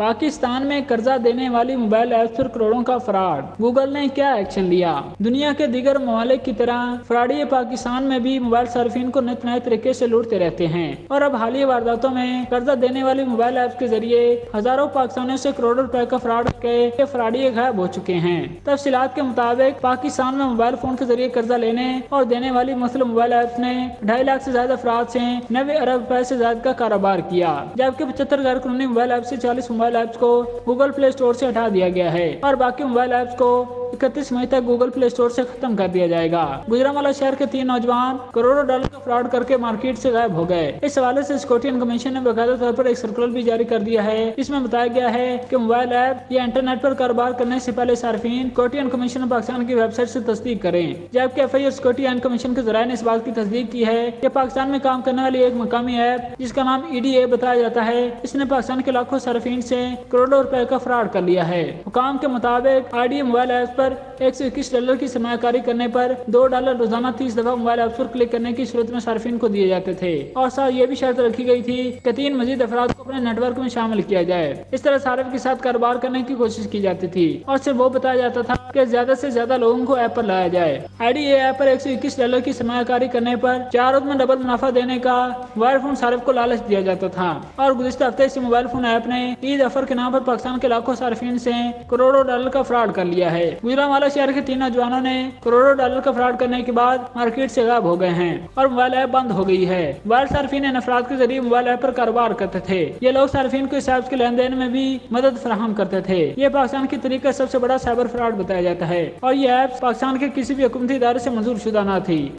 पाकिस्तान में कर्जा देने वाली मोबाइल ऐप्स पर करोड़ों का फ्रॉड, गूगल ने क्या एक्शन लिया। दुनिया के दीगर ममालिक की तरह फ्रॉडी पाकिस्तान में भी मोबाइल सर्फिन को नित नए तरीके से लूटते रहते हैं और अब हालिया वारदातों में कर्जा देने वाली मोबाइल ऐप्स के जरिए हजारों पाकिस्तानियों से करोड़ों रुपए का फ्रॉड करके फ्रॉडी गायब हो चुके हैं। तफसीलात के मुताबिक पाकिस्तान में मोबाइल फोन के जरिए कर्जा लेने और देने वाली मुस्लिम मोबाइल ऐप्स ने 2.5 लाख से ज्यादा अफराद से 90 अरब रुपए से ज्यादा का कारोबार किया, जबकि 75 गैर कानूनी मोबाइल ऐप से 40 मोबाइल ऐप्स को गूगल प्ले स्टोर से हटा दिया गया है और बाकी मोबाइल ऐप्स को 31 मई तक गूगल प्ले स्टोर से खत्म कर दिया जाएगा। गुजरांवाला शहर के 3 नौजवान करोड़ों डॉलर का फ्रॉड करके मार्केट से गायब हो गए। इस हवाले से स्कॉटियन कमीशन ने बाकायदा तौर पर एक सर्कुलर भी जारी कर दिया है। इसमें बताया गया है कि मोबाइल ऐप या इंटरनेट पर कारोबार करने से पहले सार्फिन स्कॉटियन कमीशन पाकिस्तान की वेबसाइट से तस्दीक करें, जबकि FIR स्कॉटियन कमीशन के जराये ने इस बात की तस्दीक की है कि पाकिस्तान में काम करने वाली एक मकामी ऐप जिसका नाम EDA बताया जाता है, इसने पाकिस्तान के लाखों सार्फिन से करोड़ों रुपए का फ्रॉड कर लिया है। हुकाम के मुताबिक IDA मोबाइल ऐप पर $121 की सरमायाकारी करने पर $2 रोजाना 30 दफा मोबाइल ऐप पर क्लिक करने की सूरत में सार्फिन को दिए जाते थे और साथ ये भी शर्त रखी गई थी कि 3 मजीद अफराद को अपने नेटवर्क में शामिल किया जाए। इस तरह सार्फ के साथ कारोबार करने की कोशिश की जाती थी और सिर्फ वो बताया जाता था कि ज्यादा से ज्यादा लोगों को ऐप पर लाया जाए। IDA ऐप पर $121 की सरमायाकारी करने पर 4 रोज में डबल मुनाफा देने का मोबाइल फोन सार्फ को लालच दिया जाता था और गुज़िश्ता हफ्ते इस मोबाइल फोन ऐप ने ईद ऑफर के नाम पर पाकिस्तान के लाखों सार्फिन से करोड़ों डॉलर का फ्रॉड कर लिया है। गुजरांवाला शहर के 3 नौजवानों ने करोड़ों डॉलर का फ्रॉड करने के बाद मार्केट से गायब हो गए हैं और मोबाइल ऐप बंद हो गई है। मोबाइल सार्फिन इन अफराद के जरिए मोबाइल ऐप पर कारोबार करते थे। ये लोग सार्फिन को इस ऐप के लेन देन में भी मदद फराहम करते थे। ये पाकिस्तान की तरीके का सबसे बड़ा साइबर फ्रॉड बताया जाता है और ये ऐप पाकिस्तान के किसी भी हुकूमती इदारे से मंजूर शुदा न थी।